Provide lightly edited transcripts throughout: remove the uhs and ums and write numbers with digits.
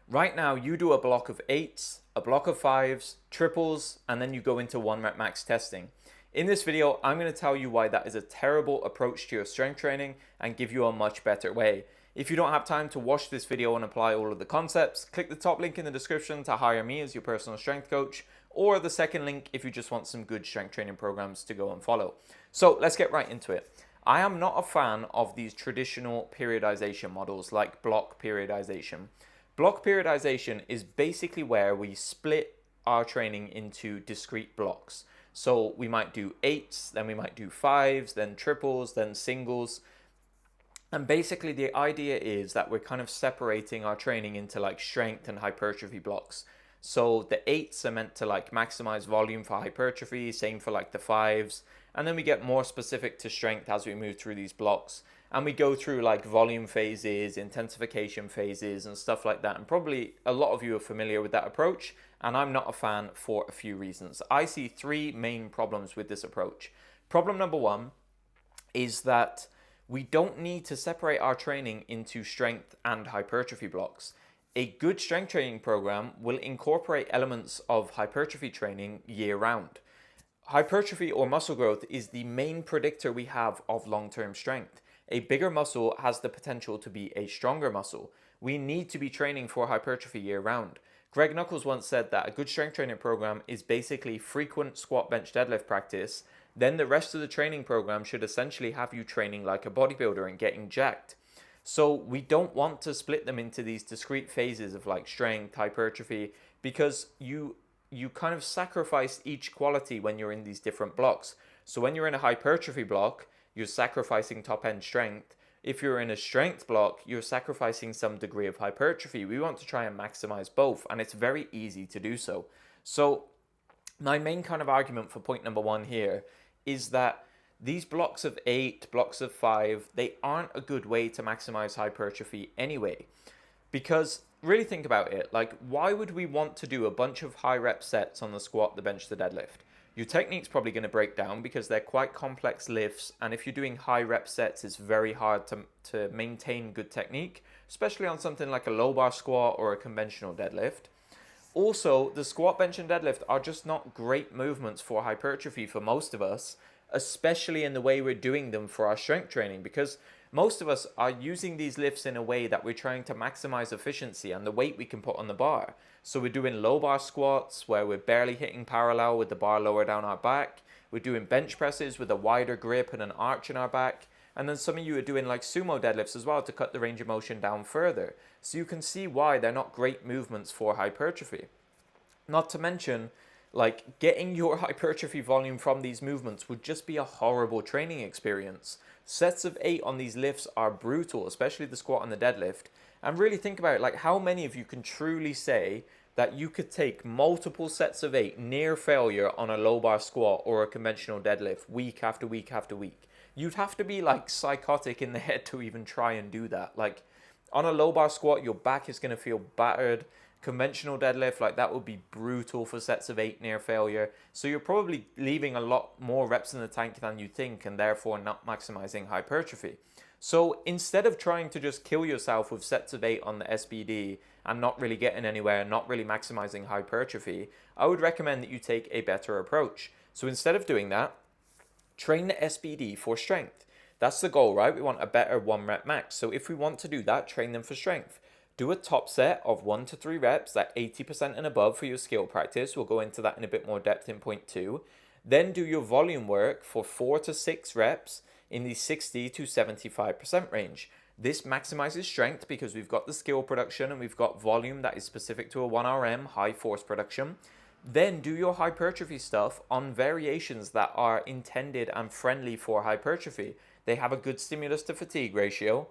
Right now, you do a block of 8s, a block of 5s, triples, and then you go into 1 rep max testing. In this video, I'm going to tell you why that is a terrible approach to your strength training and give you a much better way. If you don't have time to watch this video and apply all of the concepts, click the top link in the description to hire me as your personal strength coach, or the second link if you just want some good strength training programs to go and follow. So let's get right into it. I am not a fan of these traditional periodization models like block periodization. Block periodization is basically where we split our training into discrete blocks. So we might do 8s, then we might do 5s, then triples, then singles. And basically the idea is that we're kind of separating our training into like strength and hypertrophy blocks. So the 8s are meant to like maximize volume for hypertrophy, same for like the 5s. And then we get more specific to strength as we move through these blocks. And we go through like volume phases, intensification phases, and stuff like that. And probably a lot of you are familiar with that approach. And I'm not a fan for a few reasons. I see three main problems with this approach. Problem number one is that we don't need to separate our training into strength and hypertrophy blocks. A good strength training program will incorporate elements of hypertrophy training year round. Hypertrophy or muscle growth is the main predictor we have of long-term strength. A bigger muscle has the potential to be a stronger muscle. We need to be training for hypertrophy year round. Greg Nuckols once said that a good strength training program is basically frequent squat, bench, deadlift practice. Then the rest of the training program should essentially have you training like a bodybuilder and getting jacked. So we don't want to split them into these discrete phases of like strength, hypertrophy, because you kind of sacrifice each quality when you're in these different blocks. So when you're in a hypertrophy block, you're sacrificing top end strength. If you're in a strength block, you're sacrificing some degree of hypertrophy. We want to try and maximize both, and it's very easy to do so. So my main kind of argument for point number one here is that these blocks of 8, blocks of 5, they aren't a good way to maximize hypertrophy anyway. Because really think about it, like why would we want to do a bunch of high rep sets on the squat, the bench, the deadlift? Your technique's probably going to break down because they're quite complex lifts, and if you're doing high rep sets, it's very hard to maintain good technique, especially on something like a low bar squat or a conventional deadlift. Also, the squat, bench, and deadlift are just not great movements for hypertrophy for most of us, especially in the way we're doing them for our strength training, because most of us are using these lifts in a way that we're trying to maximize efficiency and the weight we can put on the bar. So we're doing low bar squats where we're barely hitting parallel with the bar lower down our back. We're doing bench presses with a wider grip and an arch in our back. And then some of you are doing like sumo deadlifts as well to cut the range of motion down further. So you can see why they're not great movements for hypertrophy. Not to mention, like getting your hypertrophy volume from these movements would just be a horrible training experience. Sets of 8 on these lifts are brutal, especially the squat and the deadlift. And really think about it, like how many of you can truly say that you could take multiple sets of 8 near failure on a low bar squat or a conventional deadlift week after week after week? You'd have to be like psychotic in the head to even try and do that. Like on a low bar squat, your back is going to feel battered. Conventional deadlift, like that would be brutal for sets of 8 near failure. So you're probably leaving a lot more reps in the tank than you think, and therefore not maximizing hypertrophy. So instead of trying to just kill yourself with sets of 8 on the SBD and not really getting anywhere and not really maximizing hypertrophy, I would recommend that you take a better approach. So instead of doing that, train the SBD for strength. That's the goal, right? We want a better 1 rep max. So if we want to do that, train them for strength. Do a top set of 1 to 3 reps at 80% and above for your skill practice. We'll go into that in a bit more depth in point 2. Then do your volume work for 4 to 6 reps in the 60 to 75% range. This maximizes strength because we've got the skill production and we've got volume that is specific to a 1RM high force production. Then do your hypertrophy stuff on variations that are intended and friendly for hypertrophy. They have a good stimulus to fatigue ratio,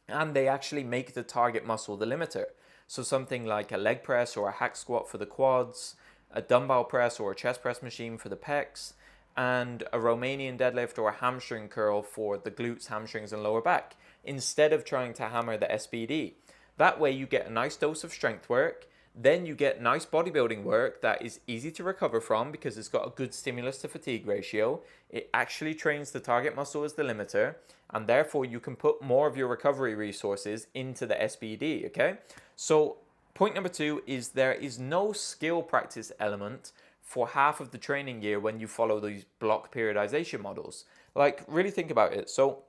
and they actually make the target muscle the limiter. So something like a leg press or a hack squat for the quads, a dumbbell press or a chest press machine for the pecs, and a Romanian deadlift or a hamstring curl for the glutes, hamstrings, and lower back, instead of trying to hammer the SBD. That way you get a nice dose of strength work, then you get nice bodybuilding work that is easy to recover from because it's got a good stimulus to fatigue ratio. It actually trains the target muscle as the limiter, and therefore you can put more of your recovery resources into the SBD, okay? So Point number 2 is there is no skill practice element for half of the training year when you follow these block periodization models. Like, really think about it. So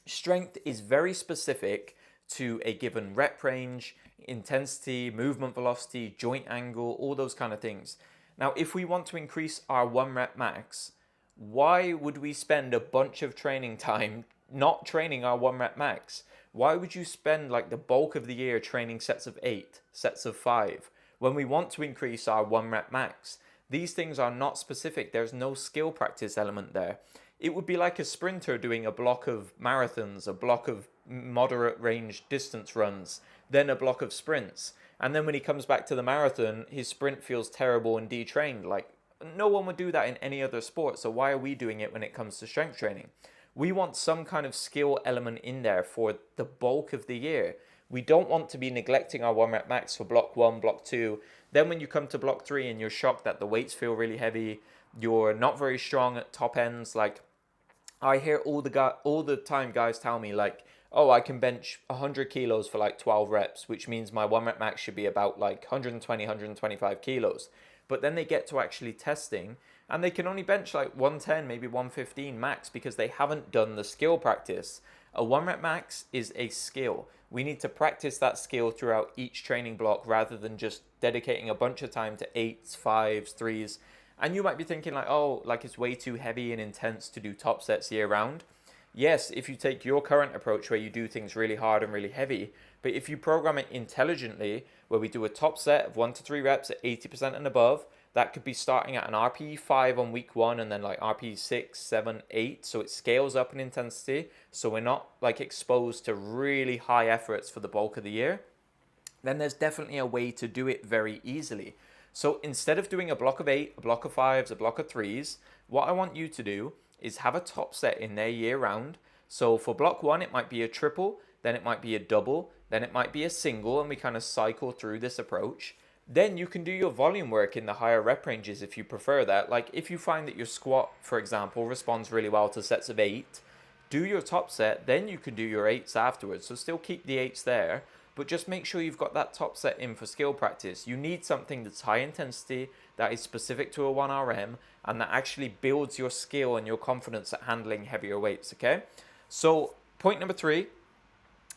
strength is very specific to a given rep range, intensity, movement velocity, joint angle, all those kind of things. Now, if we want to increase our 1 rep max, why would we spend a bunch of training time not training our 1 rep max? Why would you spend like the bulk of the year training sets of 8, sets of 5, when we want to increase our 1 rep max? These things are not specific. There's no skill practice element there. It would be like a sprinter doing a block of marathons, a block of moderate range distance runs, then a block of sprints. And then when he comes back to the marathon, his sprint feels terrible and detrained. Like, no one would do that in any other sport. So why are we doing it when it comes to strength training? We want some kind of skill element in there for the bulk of the year. We don't want to be neglecting our 1 rep max for block 1, block 2. Then when you come to block 3 and you're shocked that the weights feel really heavy, you're not very strong at top ends. Like, I hear all the time guys tell me like, oh, I can bench 100 kilos for like 12 reps, which means my 1 rep max should be about like 120, 125 kilos. But then they get to actually testing and they can only bench like 110, maybe 115 max because they haven't done the skill practice. A 1 rep max is a skill. We need to practice that skill throughout each training block rather than just dedicating a bunch of time to 8s, 5s, 3s. And you might be thinking like, oh, like it's way too heavy and intense to do top sets year round. Yes, if you take your current approach where you do things really hard and really heavy, but if you program it intelligently, where we do a top set of 1 to 3 reps at 80% and above, that could be starting at an RPE 5 on week 1 and then like RPE 6, 7, 8. So it scales up in intensity. So we're not like exposed to really high efforts for the bulk of the year. Then there's definitely a way to do it very easily. So instead of doing a block of 8, a block of 5s, a block of 3s, what I want you to do is have a top set in there year round. So for block 1, it might be a triple, then it might be a double, then it might be a single, and we kind of cycle through this approach. Then you can do your volume work in the higher rep ranges if you prefer that. Like if you find that your squat, for example, responds really well to sets of 8, do your top set, then you can do your 8s afterwards. So still keep the 8s there, but just make sure you've got that top set in for skill practice. You need something that's high intensity, that is specific to a 1RM, and that actually builds your skill and your confidence at handling heavier weights, okay? So point number 3,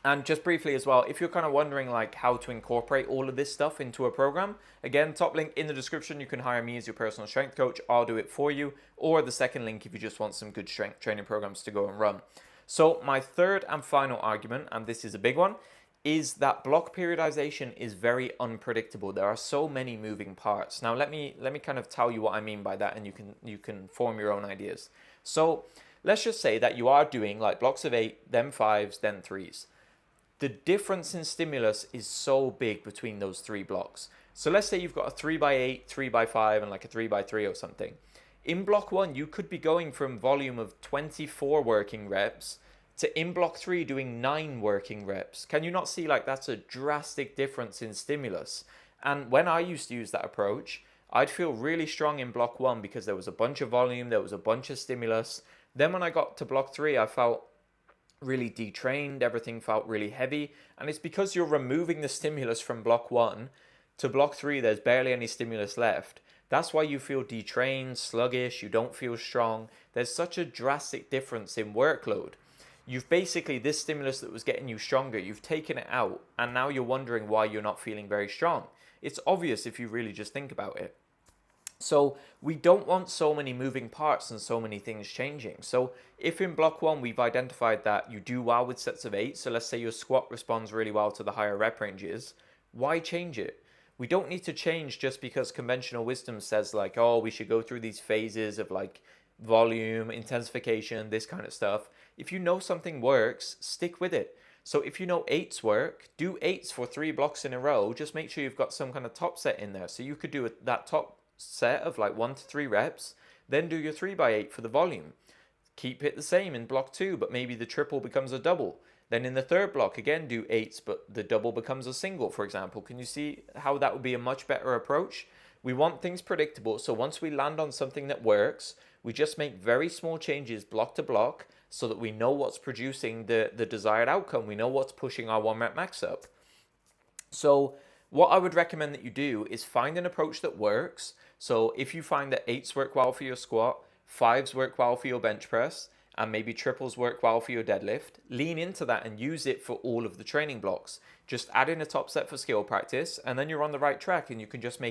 and just briefly as well, if you're kind of wondering like how to incorporate all of this stuff into a program, again, top link in the description, you can hire me as your personal strength coach. I'll do it for you, or the second link if you just want some good strength training programs to go and run. So my third and final argument, and this is a big one, is that block periodization is very unpredictable. There are so many moving parts. Now let me kind of tell you what I mean by that, and you can form your own ideas. So let's just say that you are doing like blocks of 8, then 5s, then 3s. The difference in stimulus is so big between those 3 blocks. So let's say you've got a 3x8, 3x5, and like a 3x3 or something. In block 1, you could be going from volume of 24 working reps to in block 3 doing 9 working reps. Can you not see like that's a drastic difference in stimulus? And when I used to use that approach, I'd feel really strong in block 1 because there was a bunch of volume, there was a bunch of stimulus. Then when I got to block 3, I felt really detrained, everything felt really heavy, and it's because you're removing the stimulus from block 1 to block 3. There's barely any stimulus left. That's why you feel detrained, sluggish, you don't feel strong. There's such a drastic difference in workload. You've basically, this stimulus that was getting you stronger, you've taken it out, and now you're wondering why you're not feeling very strong. It's obvious if you really just think about it. So we don't want so many moving parts and so many things changing. So if in block 1 we've identified that you do well with sets of 8, so let's say your squat responds really well to the higher rep ranges, why change it? We don't need to change just because conventional wisdom says like, oh, we should go through these phases of like volume, intensification, this kind of stuff. If you know something works, stick with it. So if you know 8s work, do 8s for 3 blocks in a row. Just make sure you've got some kind of top set in there. So you could do that top set of like 1 to 3 reps, then do your 3x8 for the volume. Keep it the same in block 2, but maybe the triple becomes a double. Then in the third block, again, do 8s, but the double becomes a single, for example. Can you see how that would be a much better approach? We want things predictable, so once we land on something that works, we just make very small changes block to block so that we know what's producing the desired outcome. We know what's pushing our 1 rep max up. So What I would recommend that you do is find an approach that works. So if you find that 8s work well for your squat, 5s work well for your bench press, and maybe triples work well for your deadlift, lean into that and use it for all of the training blocks. Just add in a top set for skill practice, and then you're on the right track, and you can just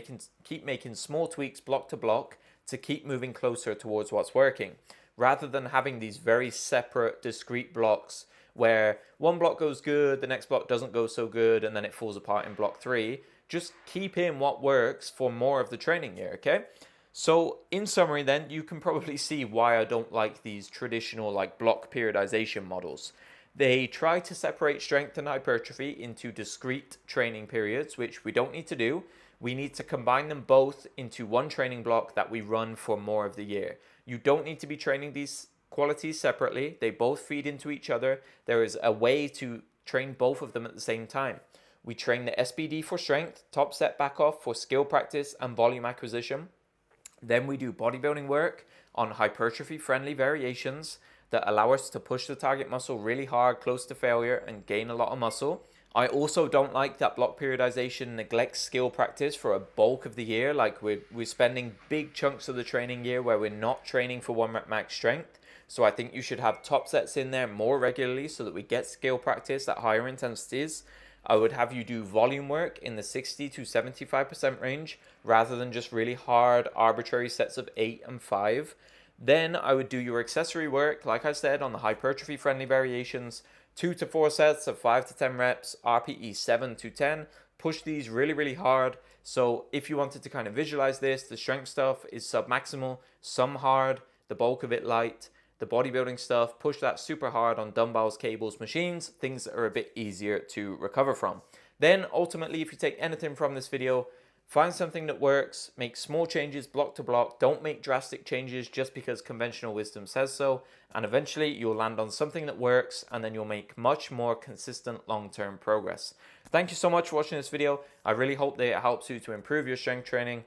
keep making small tweaks block to block to keep moving closer towards what's working, rather than having these very separate, discrete blocks where one block goes good, the next block doesn't go so good, and then it falls apart in block 3. Just keep in what works for more of the training year, okay? So in summary then, you can probably see why I don't like these traditional like block periodization models. They try to separate strength and hypertrophy into discrete training periods, which we don't need to do. We need to combine them both into one training block that we run for more of the year. You don't need to be training these qualities separately. They both feed into each other. There is a way to train both of them at the same time. We train the SBD for strength, top set back off for skill practice and volume acquisition. Then we do bodybuilding work on hypertrophy-friendly variations that allow us to push the target muscle really hard, close to failure, and gain a lot of muscle. I also don't like that block periodization neglects skill practice for a bulk of the year. Like we're spending big chunks of the training year where we're not training for 1 rep max strength. So I think you should have top sets in there more regularly so that we get skill practice at higher intensities. I would have you do volume work in the 60 to 75% range rather than just really hard arbitrary sets of 8 and 5. Then I would do your accessory work, like I said, on the hypertrophy friendly variations, 2 to 4 sets of 5 to 10 reps, RPE 7 to 10. Push these really, really hard. So if you wanted to kind of visualize this, the strength stuff is submaximal, some hard, the bulk of it light. The bodybuilding stuff, push that super hard on dumbbells, cables, machines, things that are a bit easier to recover from. Then ultimately, if you take anything from this video, find something that works, make small changes block to block, don't make drastic changes just because conventional wisdom says so, and eventually you'll land on something that works, and then you'll make much more consistent long-term progress. Thank you so much for watching this video. I really hope that it helps you to improve your strength training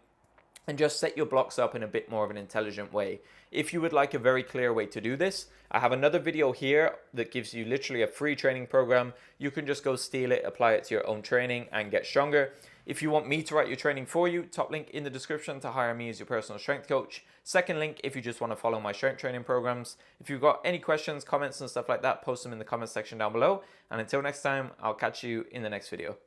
and just set your blocks up in a bit more of an intelligent way. If you would like a very clear way to do this, I have another video here that gives you literally a free training program. You can just go steal it, apply it to your own training and get stronger. If you want me to write your training for you, top link in the description to hire me as your personal strength coach. Second link if you just want to follow my strength training programs. If you've got any questions, comments and stuff like that, post them in the comment section down below. And until next time, I'll catch you in the next video.